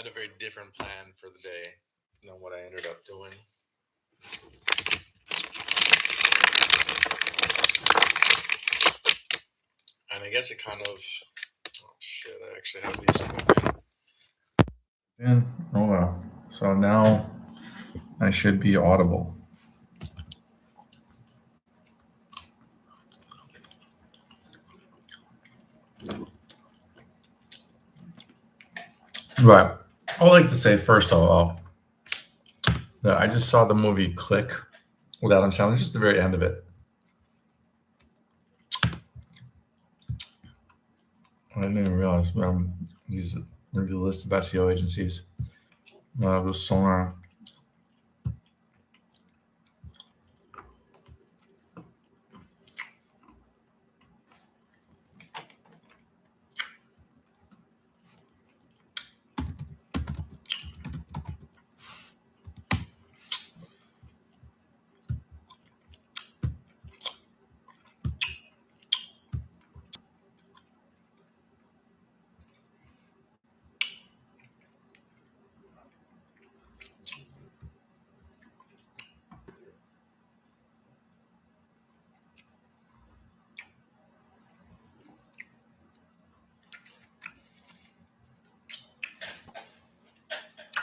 had a very different plan for the day than what I ended up doing. And I guess it kind of, oh shit, I actually have these in my pen. And oh well. So now I should be audible. But I would like to say first of all that I just saw the movie Click with Adam Sandler, just the very end of it. I didn't even realize these are the list of SEO agencies. The Sonar.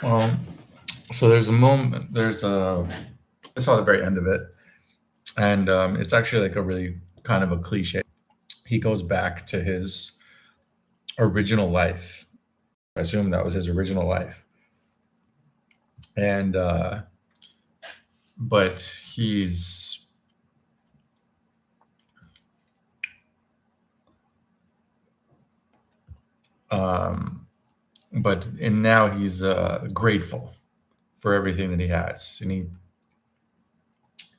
Um, so there's a moment. There's a. I saw the very end of it, and it's actually like a really kind of a cliche. He goes back to his original life. I assume that was his original life, and but um, and now he's grateful for everything that he has, and he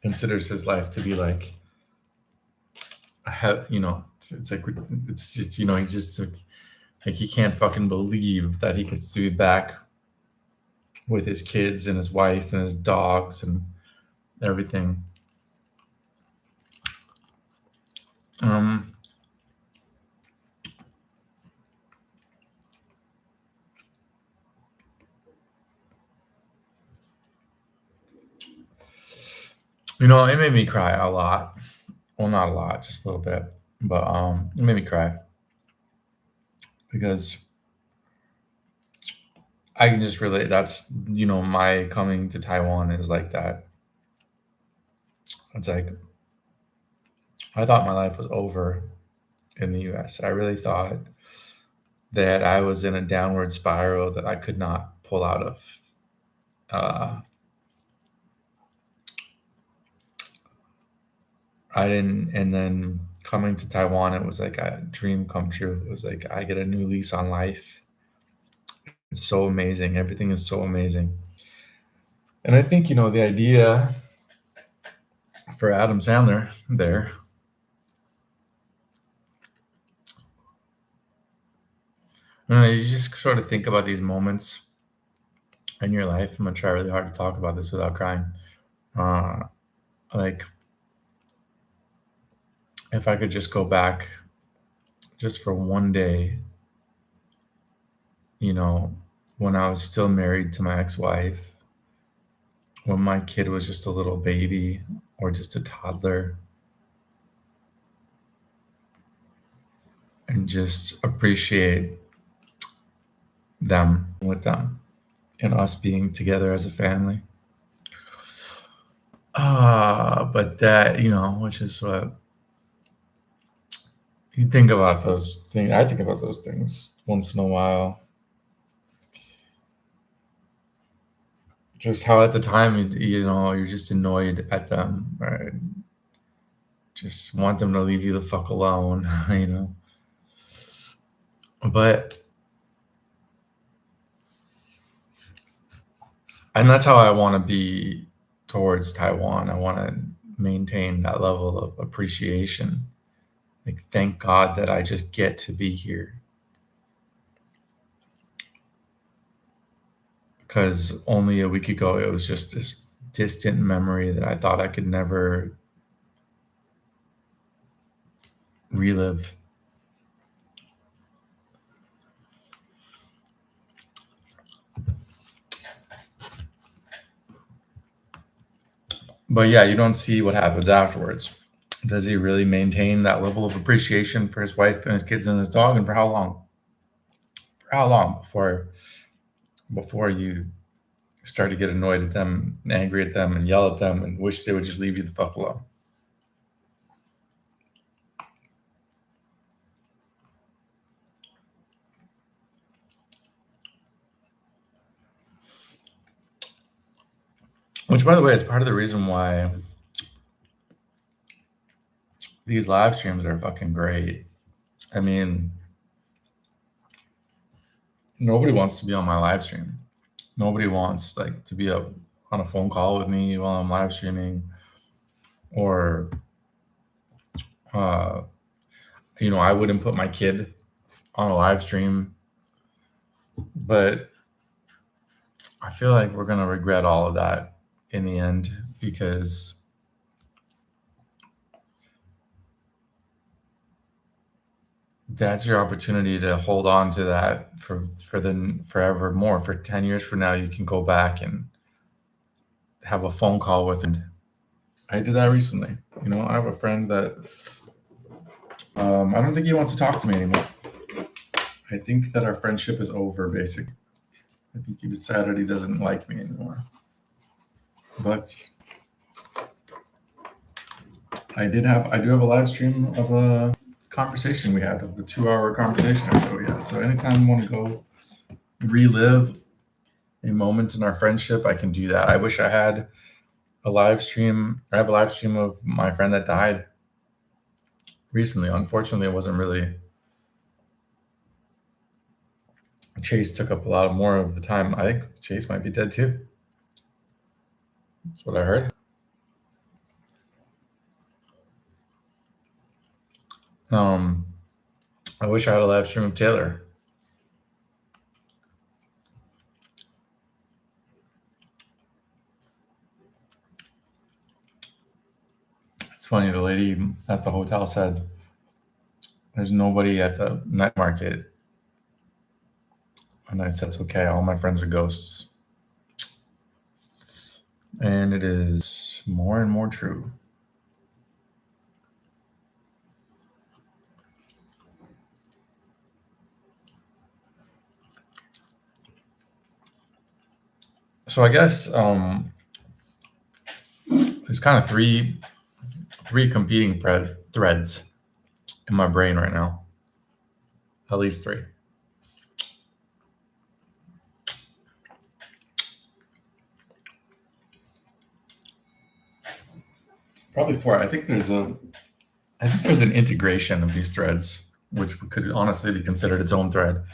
considers his life to be like, it's like it's just, he just like he can't fucking believe that he gets to be back with his kids and his wife and his dogs and everything. Um, it made me cry a lot. Well, not a lot, just a little bit, but it made me cry because I can just relate. That's my coming to Taiwan is like that. It's like I thought my life was over in the U.S. I really thought that I was in a downward spiral that I could not pull out of. Uh, I didn't, and then coming to Taiwan, it was like a dream come true. It was like I get a new lease on life. It's so amazing. Everything is so amazing. And I think, the idea for Adam Sandler there, you just sort of think about these moments in your life. I'm going to try really hard to talk about this without crying. Uh, like, if I could just go back just for one day, you know, when I was still married to my ex wife, when my kid was just a little baby or just a toddler, and just appreciate them with them and us being together as a family. But that, which is what you think about those things. I think about those things once in a while. Just how at the time, you're just annoyed at them, right? Just want them to leave you the fuck alone, you know? But, and that's how I want to be towards Taiwan. I want to maintain that level of appreciation. Like, thank God that I just get to be here. Because only a week ago, it was just this distant memory that I thought I could never relive. But yeah, you don't see what happens afterwards. Does he really maintain that level of appreciation for his wife and his kids and his dog, and for how long? For how long before you start to get annoyed at them, and angry at them, and yell at them, and wish they would just leave you the fuck alone? Which, by the way, is part of the reason why these live streams are fucking great. I mean, nobody wants to be on my live stream. Nobody wants like to be on a phone call with me while I'm live streaming, or uh, I wouldn't put my kid on a live stream. But I feel like we're gonna regret all of that in the end, because that's your opportunity to hold on to that for the forevermore. For 10 years from now, you can go back and have a phone call with him. I did that recently. I have a friend that I don't think he wants to talk to me anymore. I think that our friendship is over, basically. I think he decided he doesn't like me anymore. But I do have a live stream of a conversation we had, of the 2-hour conversation or so we had. So anytime you want to go relive a moment in our friendship, I can do that. I wish I had a live stream. I have a live stream of my friend that died recently. Unfortunately, it wasn't really. Chase took up a lot more of the time. I think Chase might be dead too. That's what I heard. I wish I had a live stream of Taylor. It's funny, the lady at the hotel said there's nobody at the night market. And I said, it's okay, all my friends are ghosts. And it is more and more true. So I guess there's kind of three competing threads in my brain right now. At least three. Probably four. I think there's an integration of these threads, which could honestly be considered its own thread,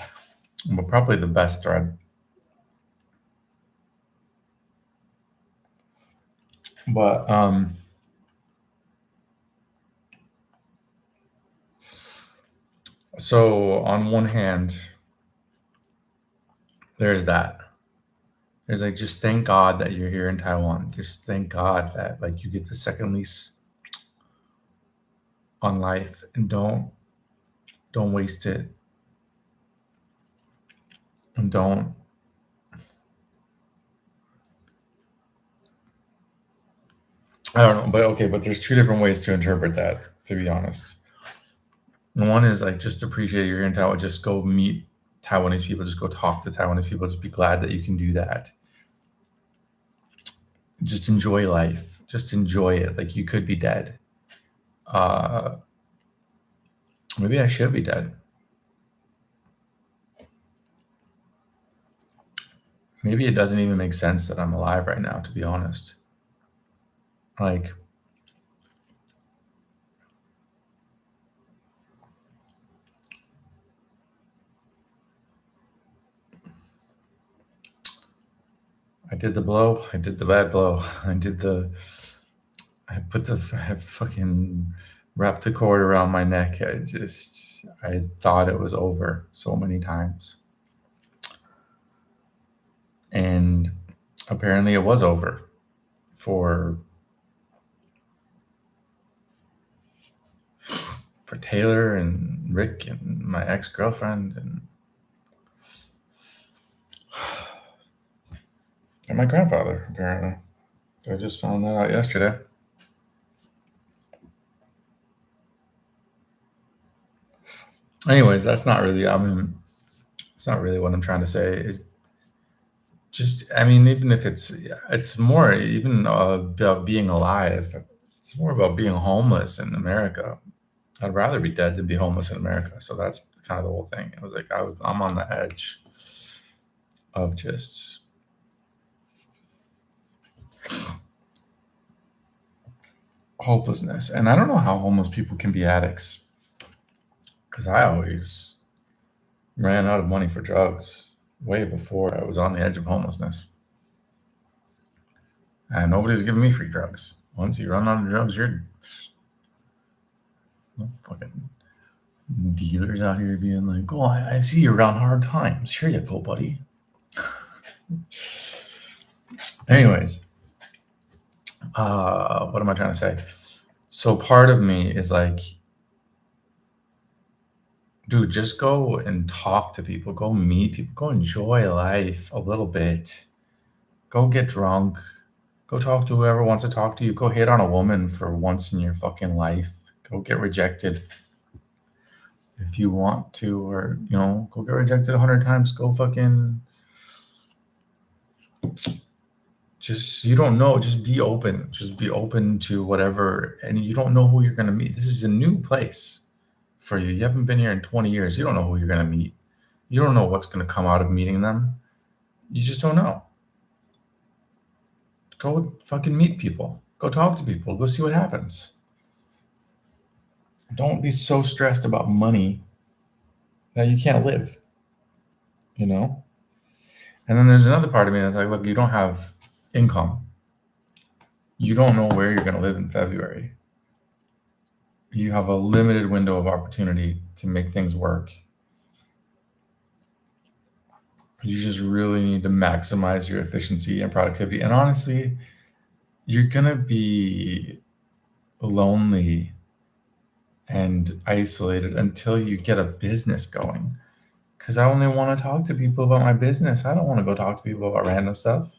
but probably the best thread. But so on one hand, there's that. There's like, just thank God that you're here in Taiwan. Just thank God that like you get the second lease on life, and don't waste it. And don't I don't know, but okay, but there's two different ways to interpret that, to be honest. And one is like, just appreciate you're here in Taiwan, just go meet Taiwanese people, just go talk to Taiwanese people, just be glad that you can do that. Just enjoy life. Just enjoy it. Like, you could be dead. Maybe I should be dead. Maybe it doesn't even make sense that I'm alive right now, to be honest. Like, I did the blow. I did the bad blow. I fucking wrapped the cord around my neck. I thought it was over so many times. And apparently it was over for Taylor and Rick and my ex-girlfriend and my grandfather, apparently. I just found that out yesterday. Anyways, that's not really. I mean, it's not really what I'm trying to say. It's just, I mean, even if it's more even about being alive. It's more about being homeless in America. I'd rather be dead than be homeless in America. So that's kind of the whole thing. It was like I'm on the edge of just hopelessness, and I don't know how homeless people can be addicts because I always ran out of money for drugs way before I was on the edge of homelessness, and nobody's giving me free drugs. Once you run out of drugs, you're no fucking dealers out here being like, "Oh, I see you're around hard times. Here you go, buddy." Anyways, what am I trying to say? So part of me is like, dude, just go and talk to people, go meet people, go enjoy life a little bit, go get drunk, go talk to whoever wants to talk to you, go hit on a woman for once in your fucking life, go get rejected if you want to, or go get rejected 100 times, go fucking just, you don't know, just be open to whatever, and you don't know who you're going to meet. This is a new place for you. You haven't been here in 20 years. You don't know who you're going to meet. You don't know what's going to come out of meeting them. You just don't know. Go fucking meet people. Go talk to people. Go see what happens. Don't be so stressed about money that you can't live, And then there's another part of me that's like, look, you don't have income. You don't know where you're going to live in February. You have a limited window of opportunity to make things work. You just really need to maximize your efficiency and productivity. And honestly, you're going to be lonely and isolated until you get a business going. Because I only want to talk to people about my business. I don't want to go talk to people about random stuff.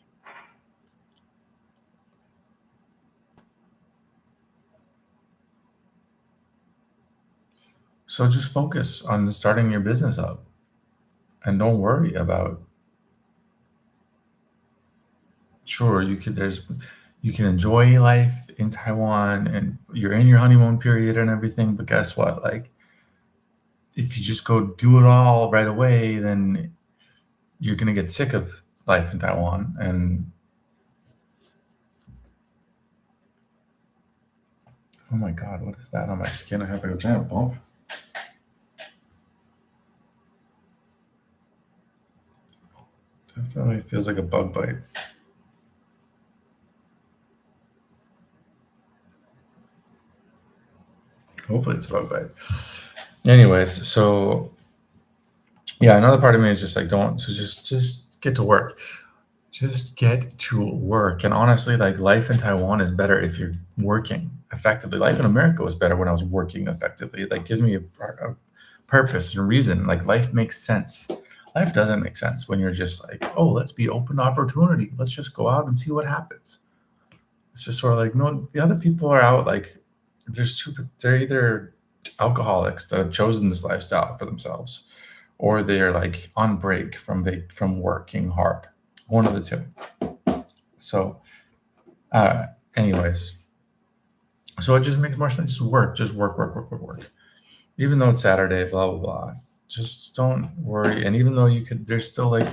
So just focus on starting your business up. And don't worry about, sure, you can enjoy life in Taiwan and you're in your honeymoon period and everything, but guess what? Like, if you just go do it all right away, then you're going to get sick of life in Taiwan. And oh my God, what is that on my skin? I have like a giant bump. Definitely feels like a bug bite. Hopefully it's a bug bite. Anyways, so yeah, another part of me is just like, just get to work. Just get to work. And honestly, like, life in Taiwan is better if you're working effectively. Life in America was better when I was working effectively. Like, gives me a purpose and reason. Like, life makes sense. Life doesn't make sense when you're just like, oh, let's be open to opportunity. Let's just go out and see what happens. It's just sort of like, no, the other people are out, like, they're either alcoholics that have chosen this lifestyle for themselves, or they're like on break from working hard. One of the two. So, anyways, so it just makes more sense. Just work. Even though it's Saturday, blah blah blah. Just don't worry. And even though there's still like,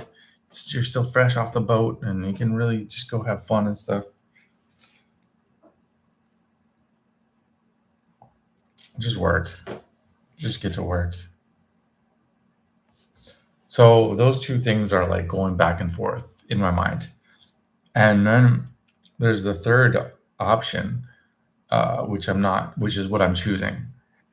you're still fresh off the boat, and you can really just go have fun and stuff. Just work. Just get to work. So those two things are like going back and forth in my mind. And then there's the third option, which is what I'm choosing.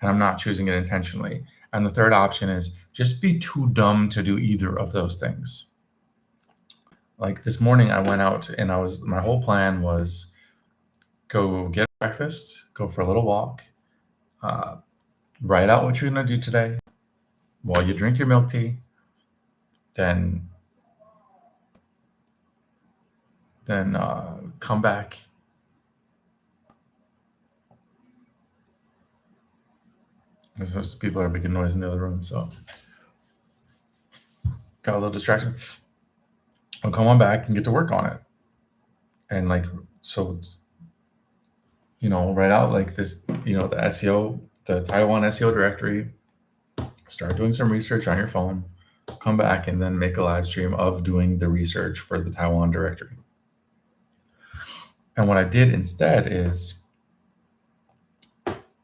And I'm not choosing it intentionally. And the third option is just be too dumb to do either of those things. Like this morning I went out and my whole plan was go get breakfast, go for a little walk, write out what you're going to do today while you drink your milk tea, then come back There's just people are making noise in the other room, so got a little distraction. I'll come on back and get to work on it. And like, so it's, write out like this, the SEO, the Taiwan SEO directory, start doing some research on your phone, come back and then make a live stream of doing the research for the Taiwan directory. And what I did instead is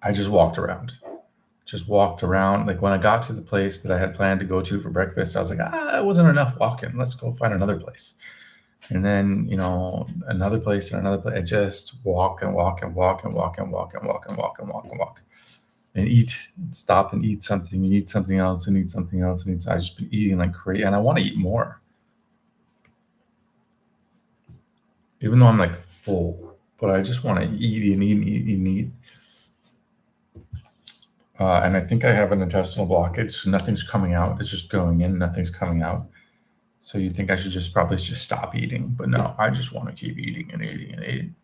I just walked around. Like when I got to the place that I had planned to go to for breakfast, I was like, it wasn't enough walking. Let's go find another place. And then, another place and another place. I just walk and walk and walk and walk and walk and walk and walk and walk and walk. And eat, stop and eat something, and eat something else, and eat something else, and I just been eating like crazy, and I want to eat more, even though I'm like full. But I just want to eat and eat and eat and eat. And I think I have an intestinal blockage, so nothing's coming out. It's just going in, nothing's coming out. So you think I should probably just stop eating, but no, I just want to keep eating and eating and eating.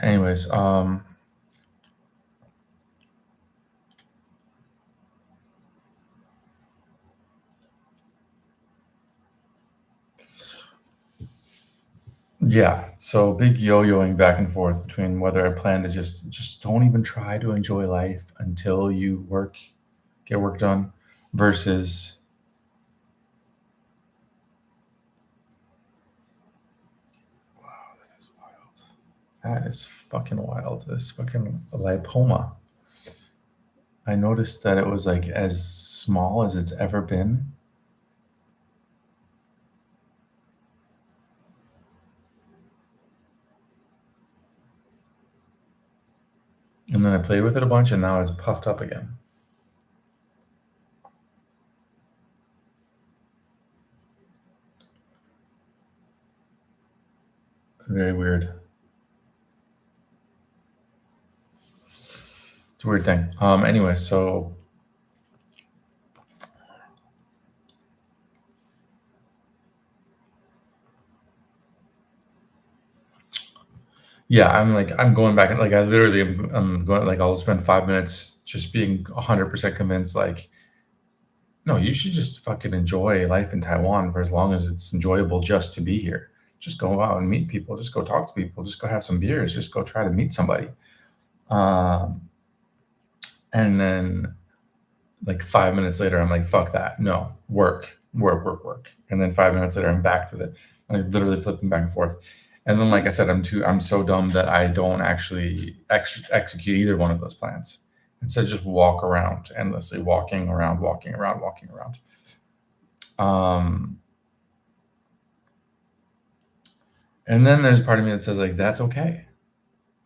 Anyways, yeah, so big yo-yoing back and forth between whether I plan to just don't even try to enjoy life until you get work done, versus wow, that is wild. That is fucking wild. This fucking lipoma. I noticed that it was like as small as it's ever been. And then I played with it a bunch, and now it's puffed up again. Very weird. It's a weird thing. Anyway, so yeah, I'm going back, and like I literally I'm going, like I'll spend 5 minutes just being 100% convinced, like, no, you should just fucking enjoy life in Taiwan for as long as it's enjoyable just to be here. Just go out and meet people. Just go talk to people. Just go have some beers. Just go try to meet somebody. And then like 5 minutes later, I'm like, fuck that. No, work. And then 5 minutes later, I'm back to like literally flipping back and forth. And then, like I said, I'm so dumb that I don't actually execute either one of those plans. Instead, just walk around endlessly, walking around. And then there's part of me that says, like, that's okay.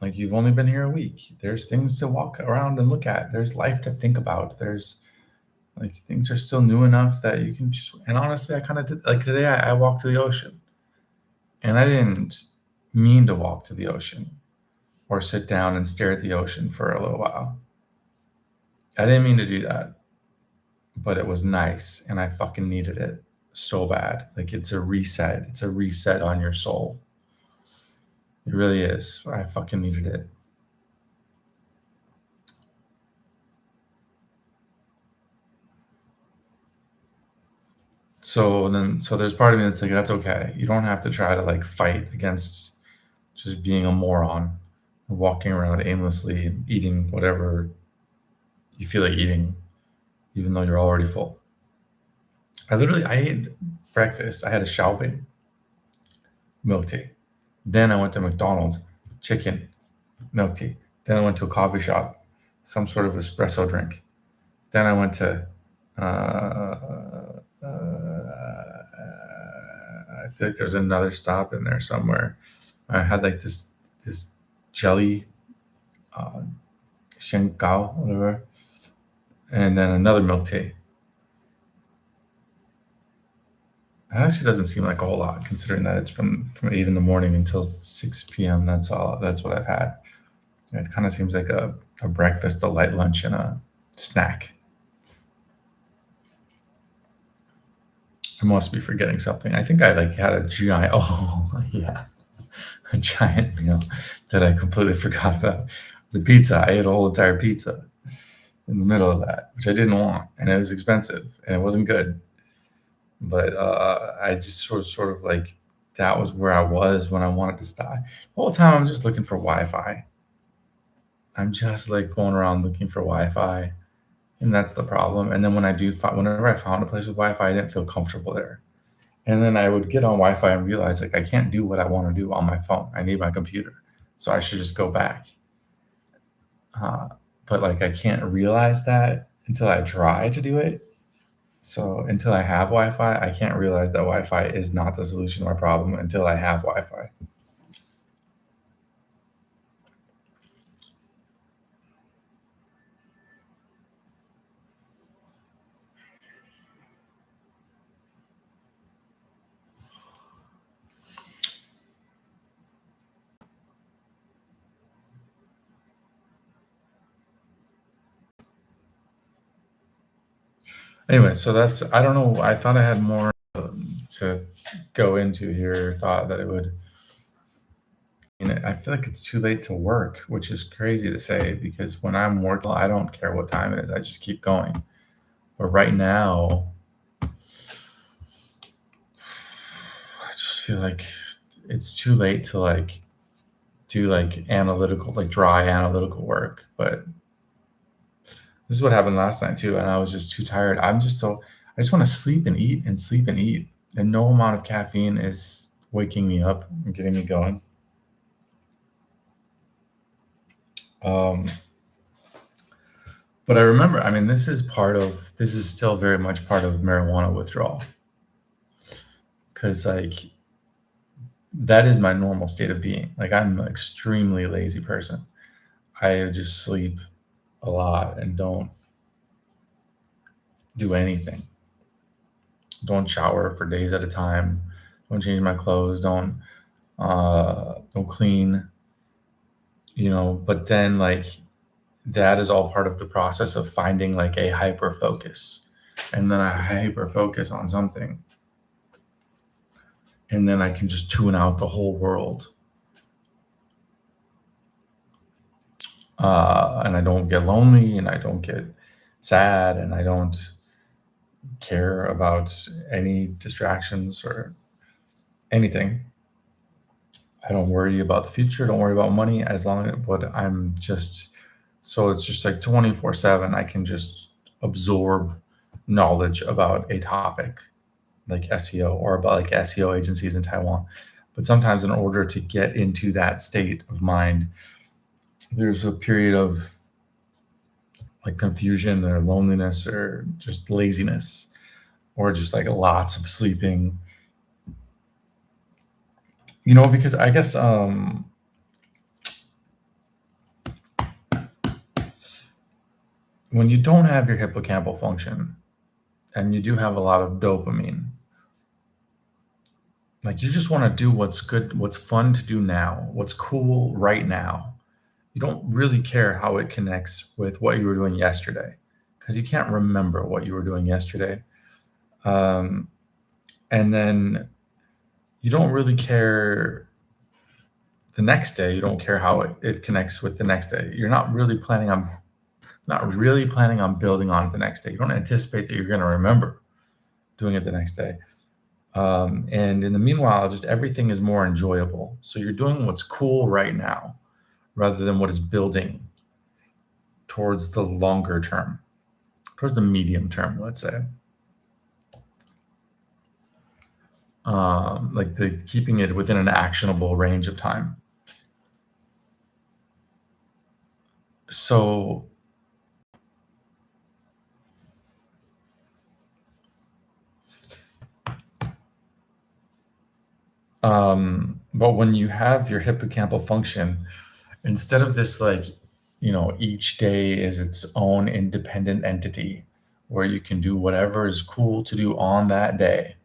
Like, you've only been here a week. There's things to walk around and look at. There's life to think about. There's like things are still new enough that you can just. And honestly, I kind of did. Like today, I walked to the ocean, and I didn't mean to walk to the ocean or sit down and stare at the ocean for a little while. I didn't mean to do that, but it was nice, and I fucking needed it so bad. Like it's a reset. It's a reset on your soul. It really is. I fucking needed it. So there's part of me that's like, that's okay. You don't have to try to like fight against just being a moron, walking around aimlessly and eating whatever you feel like eating, even though you're already full. I ate breakfast. I had a xiaobing, milk tea. Then I went to McDonald's, chicken, milk tea. Then I went to a coffee shop, some sort of espresso drink. Then I went to, I feel like there's another stop in there somewhere. I had like this jelly, Shengao, whatever, and then another milk tea. It actually doesn't seem like a whole lot, considering that it's from 8 in the morning until 6 p.m. That's what I've had. It kind of seems like a breakfast, a light lunch, and a snack. I must be forgetting something. I think I like had a giant. Oh yeah, a giant meal that I completely forgot about. The pizza, I ate a whole entire pizza in the middle of that, which I didn't want, and it was expensive and it wasn't good. But I just sort of like that was where I was when I wanted to stop. The whole time I'm just looking for Wi-Fi. I'm just like going around looking for Wi-Fi, and that's the problem. And then when I do, whenever I found a place with Wi-Fi, I didn't feel comfortable there. And then I would get on Wi-Fi and realize like I can't do what I want to do on my phone. I need my computer, so I should just go back. Uh, but like I can't realize that until I try to do it. So until I have Wi-Fi, I can't realize that Wi-Fi is not the solution to my problem until I have Wi-Fi. Anyway, so that's I don't know. I thought I had more to go into here. Thought that it would. I feel like it's too late to work, which is crazy to say because when I'm working, I don't care what time it is. I just keep going. But right now, I just feel like it's too late to like do like analytical, like dry analytical work. But this is what happened last night too, and I was just too tired. I just want to sleep and eat and sleep and eat, and no amount of caffeine is waking me up and getting me going. Um, but I remember, I mean, this is still very much part of marijuana withdrawal because like that is my normal state of being. Like I'm an extremely lazy person. I just sleep a lot and don't do anything. Don't shower for days at a time. Don't change my clothes. Don't clean. But then like that is all part of the process of finding like a hyper focus, and then I hyper focus on something, and then I can just tune out the whole world. And I don't get lonely, and I don't get sad, and I don't care about any distractions or anything. I don't worry about the future. Don't worry about money as long as but I'm just so it's just like 24/7. I can just absorb knowledge about a topic like SEO or about like SEO agencies in Taiwan. But sometimes in order to get into that state of mind, there's a period of like confusion or loneliness or just laziness or just like lots of sleeping. Because I guess when you don't have your hippocampal function and you do have a lot of dopamine, like you just want to do what's good, what's fun to do now, what's cool right now. You don't really care how it connects with what you were doing yesterday because you can't remember what you were doing yesterday. Um, and then you don't really care the next day. You don't care how it connects with the next day. You're not really planning on building on it the next day. You don't anticipate that you're going to remember doing it the next day. And in the meanwhile, just everything is more enjoyable. So you're doing what's cool right now rather than what is building towards the longer term, towards the medium term, let's say. Like keeping it within an actionable range of time. So but when you have your hippocampal function, instead of this like, each day is its own independent entity where you can do whatever is cool to do on that day.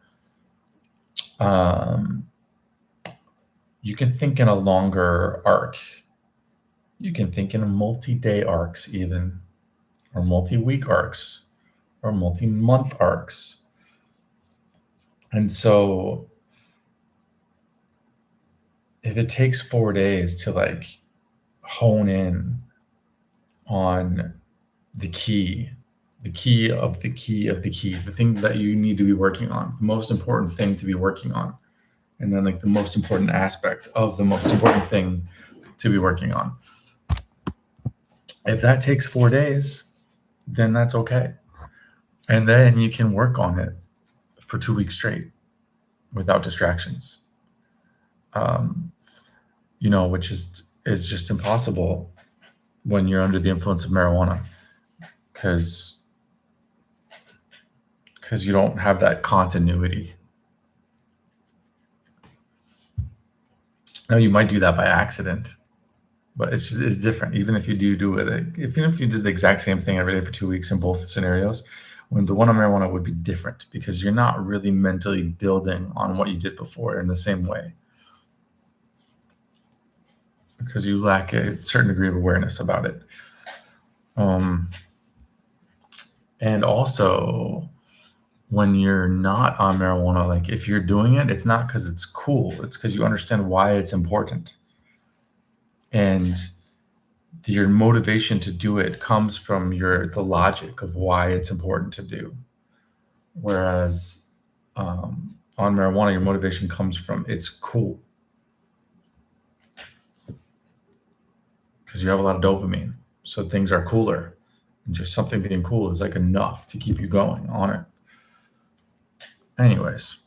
You can think in a longer arc. You can think in multi-day arcs even, or multi-week arcs, or multi-month arcs. And so if it takes 4 days to like hone in on the key, the key of the key of the key, the thing that you need to be working on, the most important thing to be working on, and then like the most important aspect of the most important thing to be working on. If that takes 4 days, then that's okay. And then you can work on it for 2 weeks straight without distractions. Which is just impossible when you're under the influence of marijuana, because you don't have that continuity. Now you might do that by accident, but it's different. Even if you do it, even if you did the exact same thing every day for 2 weeks in both scenarios, when the one on marijuana would be different because you're not really mentally building on what you did before in the same way, because you lack a certain degree of awareness about it. And also, when you're not on marijuana, like if you're doing it, it's not because it's cool. It's because you understand why it's important. And your motivation to do it comes from the logic of why it's important to do. Whereas on marijuana, your motivation comes from it's cool. Because you have a lot of dopamine. So things are cooler. And just something being cool is like enough to keep you going on it. Anyways.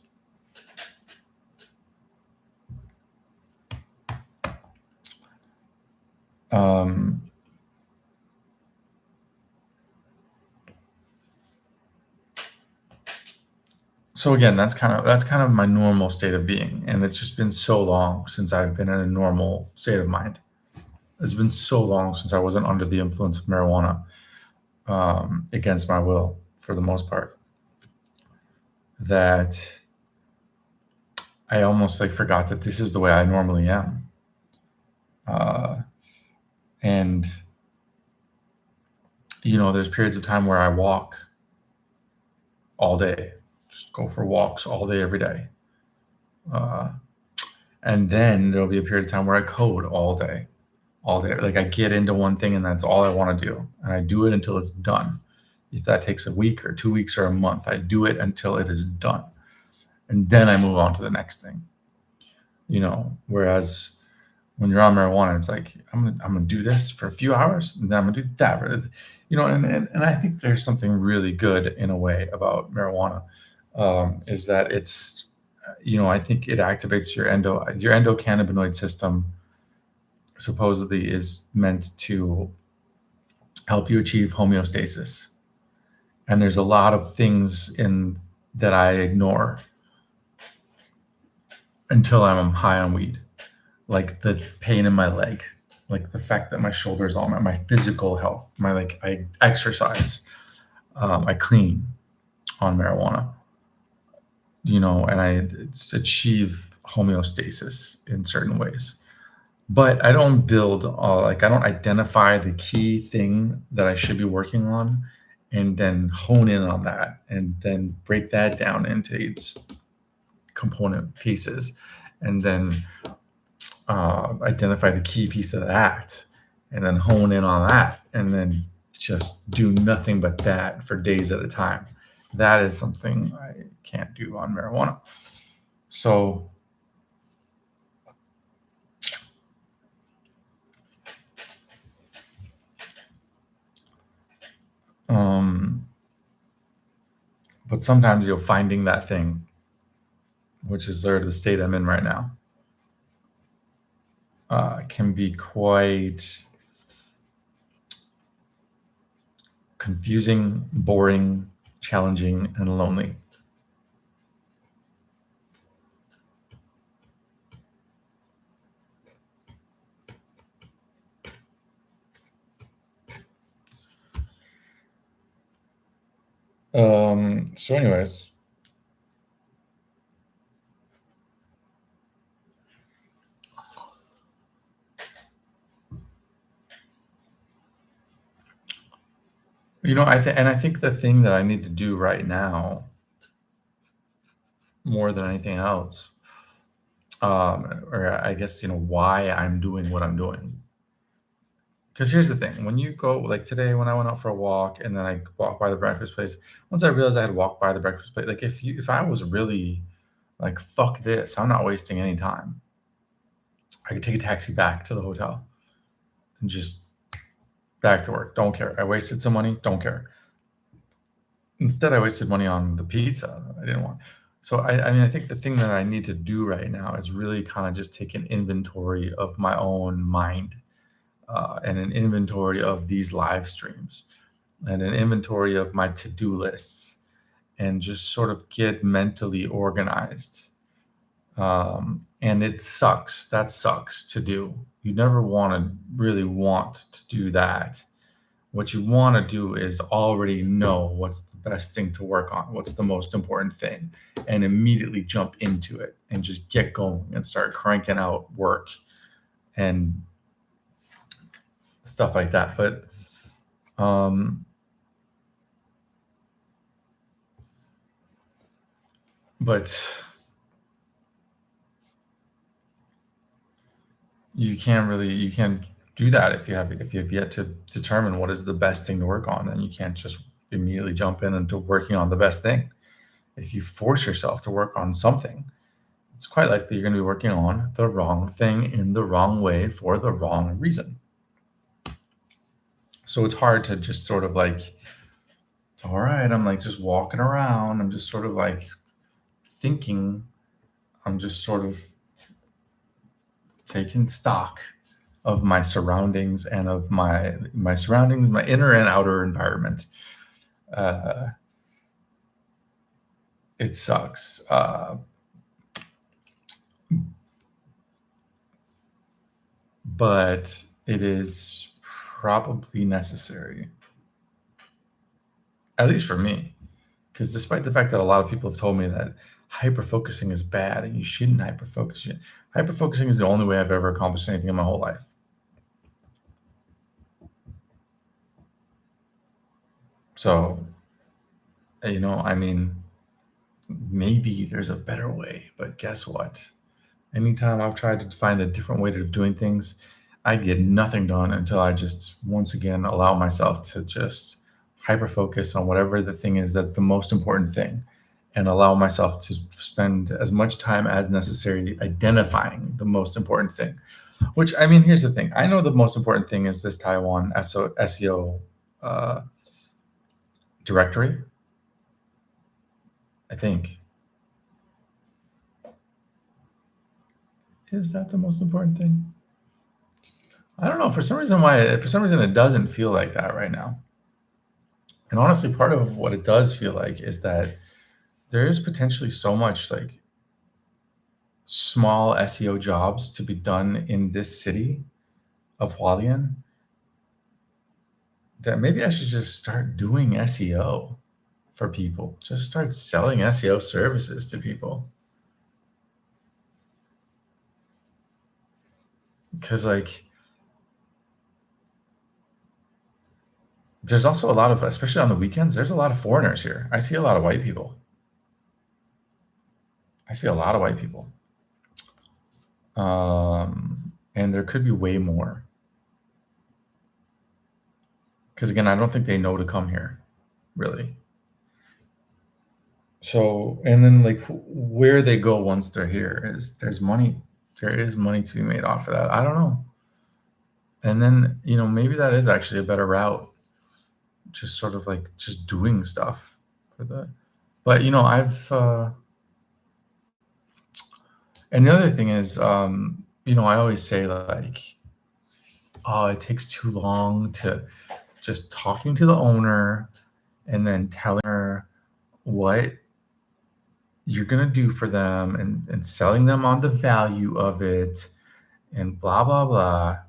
So again, that's kind of my normal state of being, and it's just been so long since I've been in a normal state of mind. It's been so long since I wasn't under the influence of marijuana against my will, for the most part, that I almost like forgot that this is the way I normally am. And there's periods of time where I walk all day, just go for walks all day, every day. And then there'll be a period of time where I code all day. Like I get into one thing and that's all I want to do. And I do it until it's done. If that takes a week or 2 weeks or a month, I do it until it is done. And then I move on to the next thing. Whereas when you're on marijuana, it's like, I'm gonna do this for a few hours and then I'm gonna do that and I think there's something really good in a way about marijuana, is that it's, I think it activates your endocannabinoid system. Supposedly is meant to help you achieve homeostasis. And there's a lot of things in that I ignore until I'm high on weed, like the pain in my leg, like the fact that my shoulders on my physical health, I exercise, I clean on marijuana, and I achieve homeostasis in certain ways. But I don't build, I don't identify the key thing that I should be working on and then hone in on that and then break that down into its component pieces and then identify the key piece of that and then hone in on that and then just do nothing but that for days at a time. That is something I can't do on marijuana. So but sometimes finding that thing, which is the state I'm in right now, can be quite confusing, boring, challenging, and lonely. So anyways, I think the thing that I need to do right now, more than anything else, or I guess why I'm doing what I'm doing, because here's the thing: when you go like today, when I went out for a walk and then I walked by the breakfast place, once I realized I had walked by the breakfast place, like if I was really like fuck this, I'm not wasting any time. I could take a taxi back to the hotel and just back to work. Don't care. I wasted some money. Don't care. Instead, I wasted money on the pizza I didn't want. So I mean, I think the thing that I need to do right now is really kind of just take an inventory of my own mind and an inventory of these live streams and an inventory of my to-do lists and just sort of get mentally organized. And it sucks. That sucks to do. You never want to really want to do that. What you want to do is already know what's the best thing to work on, what's the most important thing, and immediately jump into it and just get going and start cranking out work and stuff like that. But you can't do that if you've yet to determine what is the best thing to work on. Then you can't just immediately jump in into working on the best thing. If you force yourself to work on something, it's quite likely you're going to be working on the wrong thing in the wrong way for the wrong reason. So it's hard to just sort of like, all right, I'm like just walking around, I'm just sort of like thinking, I'm just sort of taking stock of my surroundings and of my surroundings, my inner and outer environment. It sucks. But it is probably necessary, at least for me, because despite the fact that a lot of people have told me that hyper-focusing is bad and you shouldn't hyper-focus, hyper-focusing is the only way I've ever accomplished anything in my whole life. So, I mean, maybe there's a better way, but guess what? Anytime I've tried to find a different way of doing things, I get nothing done until I just once again allow myself to just hyper focus on whatever the thing is that's the most important thing and allow myself to spend as much time as necessary identifying the most important thing. Which, I mean, here's the thing. I know the most important thing is this Taiwan SEO directory, I think. Is that the most important thing? I don't know. For some reason it doesn't feel like that right now. And honestly, part of what it does feel like is that there is potentially so much like small SEO jobs to be done in this city of Hualien that maybe I should just start doing SEO for people. Just start selling SEO services to people. Because like there's also a lot of, especially on the weekends, there's a lot of foreigners here. I see a lot of white people. And there could be way more. Because again, I don't think they know to come here, really. So, and then like where they go once they're here is there is money to be made off of that. I don't know. And then, maybe that is actually a better route. Just sort of like just doing stuff for the, but I've, and the other thing is, I always say like, oh, it takes too long to just talking to the owner and then telling her what you're going to do for them and selling them on the value of it and blah, blah, blah.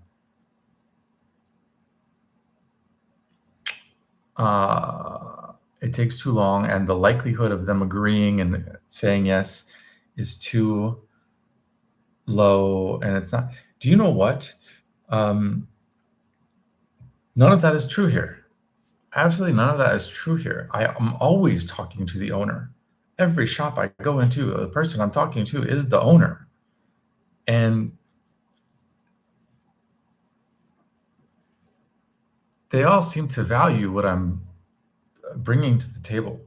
It takes too long, and the likelihood of them agreeing and saying yes is too low, and it's not. Do you know what? None of that is true here. Absolutely none of that is true here. I am always talking to the owner. Every shop I go into, the person I'm talking to is the owner. And they all seem to value what I'm bringing to the table.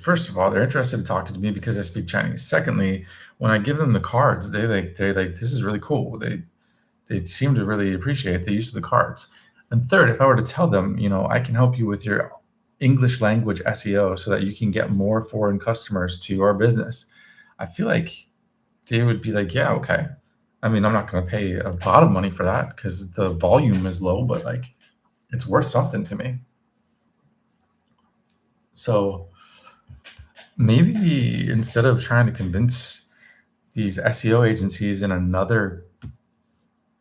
First of all, they're interested in talking to me because I speak Chinese. Secondly, when I give them the cards, they're like, this is really cool. They seem to really appreciate the use of the cards. And third, if I were to tell them, I can help you with your English language SEO so that you can get more foreign customers to your business, I feel like they would be like, yeah, okay. I mean, I'm not going to pay a lot of money for that because the volume is low, but like it's worth something to me. So maybe instead of trying to convince these SEO agencies in another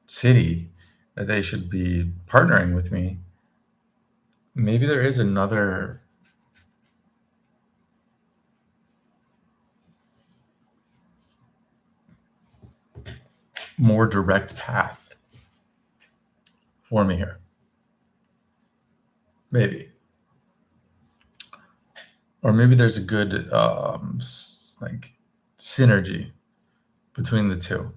city that they should be partnering with me, maybe there is another more direct path for me here. Maybe. Or maybe there's a good like synergy between the two,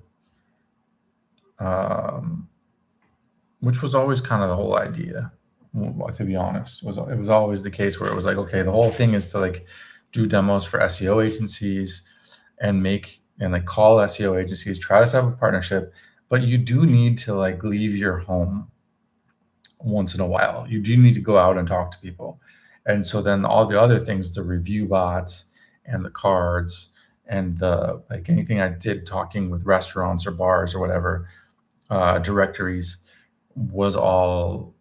which was always kind of the whole idea. To be honest, it was always the case where it was like, okay, the whole thing is to like do demos for SEO agencies and like call SEO agencies, try to set up a partnership, but you do need to like leave your home once in a while. You do need to go out and talk to people. And so then all the other things, the review bots and the cards and the like anything I did talking with restaurants or bars or whatever, directories was all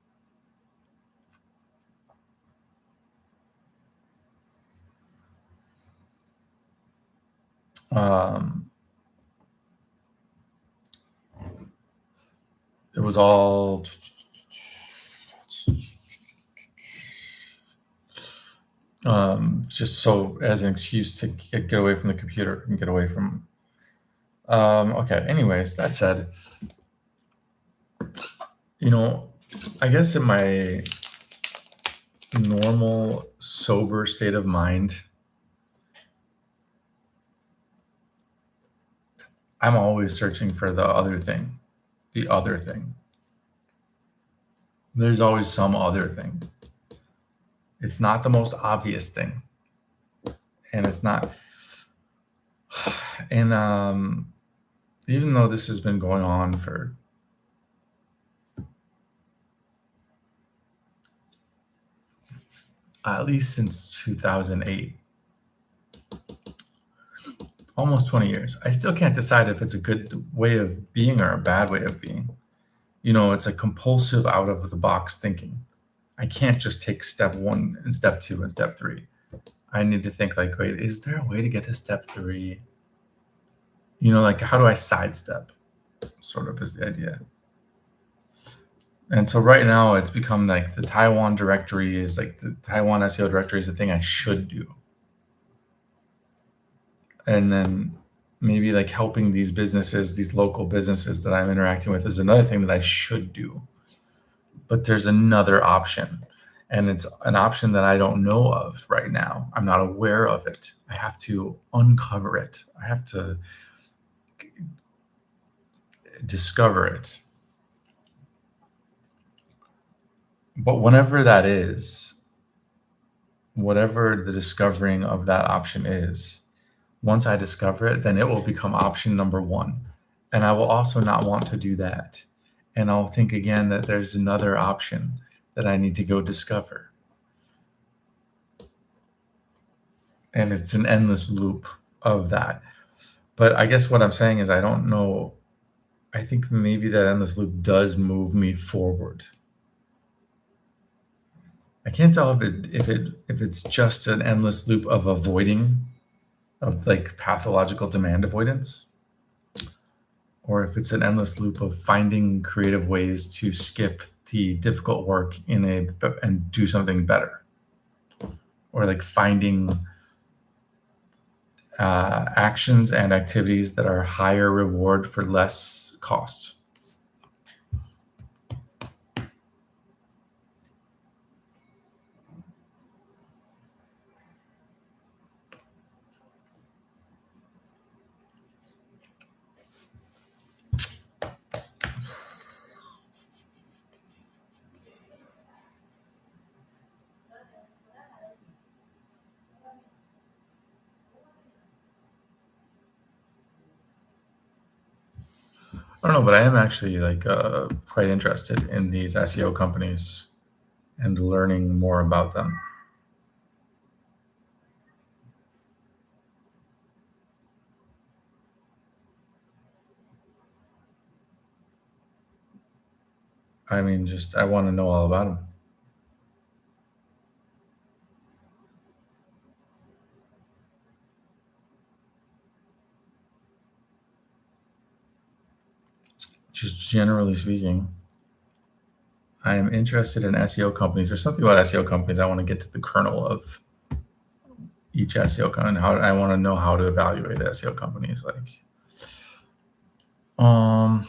it was all just so as an excuse to get away from the computer and get away from okay, anyways, that said, I guess in my normal sober state of mind, I'm always searching for the other thing. There's always some other thing. It's not the most obvious thing. And it's not. And even though this has been going on for at least since 2008, almost 20 years, I still can't decide if it's a good way of being or a bad way of being. It's a compulsive out of the box thinking. I can't just take step 1 and step 2 and step 3. I need to think like, wait, is there a way to get to step 3? Like how do I sidestep? Sort of is the idea. And so right now it's become like the Taiwan directory is like the Taiwan SEO directory is the thing I should do. And then maybe like helping these businesses, these local businesses that I'm interacting with is another thing that I should do. But there's another option. And it's an option that I don't know of right now. I'm not aware of it. I have to uncover it. I have to discover it. But whenever that is, whatever the discovering of that option is, once I discover it, then it will become option number 1. And I will also not want to do that. And I'll think again that there's another option that I need to go discover. And it's an endless loop of that. But I guess what I'm saying is I don't know. I think maybe that endless loop does move me forward. I can't tell if it's just an endless loop of avoiding, of like pathological demand avoidance, or if it's an endless loop of finding creative ways to skip the difficult work and do something better, or like finding actions and activities that are higher reward for less cost. I don't know, but I am actually like quite interested in these SEO companies and learning more about them. I mean, just I want to know all about them. Just generally speaking, I am interested in SEO companies. There's something about SEO companies I want to get to the kernel of each SEO company. How I want to know how to evaluate SEO companies. Like, um,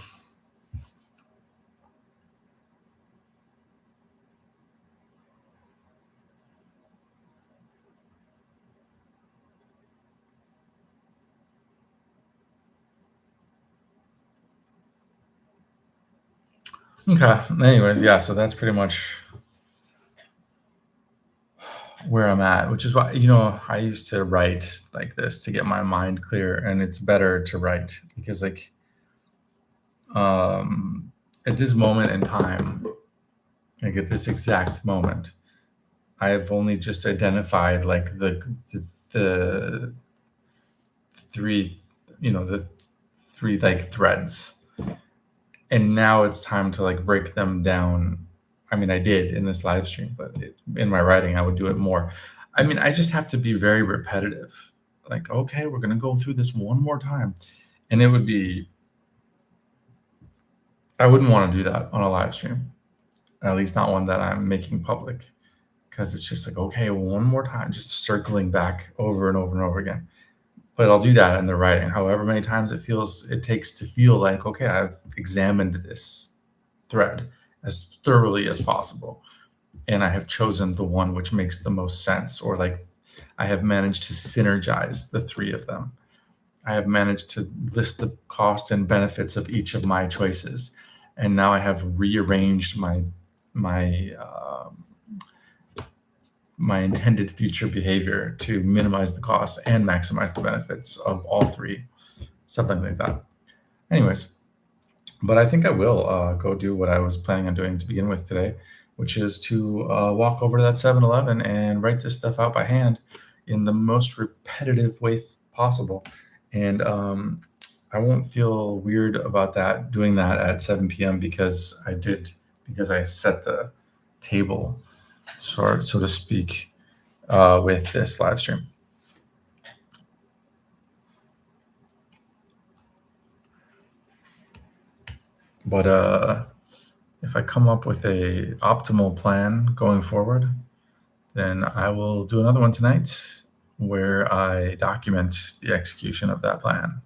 okay. Anyways, yeah. So that's pretty much where I'm at, which is why, I used to write like this to get my mind clear, and it's better to write because, like, um, at this moment in time, like at this exact moment, I have only just identified like the three, the three like threads, and now it's time to like break them down. I mean, I did in this live stream, but in my writing, I would do it more. I mean, I just have to be very repetitive. Like, okay, we're gonna go through this one more time, and it would be. I wouldn't want to do that on a live stream, at least not one that I'm making public, because it's just like, okay, one more time, just circling back over and over and over again. But I'll do that in the writing, however many times it takes to feel like, okay, I've examined this thread as thoroughly as possible, and I have chosen the one which makes the most sense, or like I have managed to synergize the three of them. I have managed to list the cost and benefits of each of my choices, and now I have rearranged my intended future behavior to minimize the costs and maximize the benefits of all three, something like that. Anyways, but I think I will go do what I was planning on doing to begin with today, which is to walk over to that 7-Eleven and write this stuff out by hand in the most repetitive way possible. And I won't feel weird about doing that at 7 p.m. because I set the table, so to speak, with this live stream. But if I come up with a optimal plan going forward, then I will do another one tonight where I document the execution of that plan.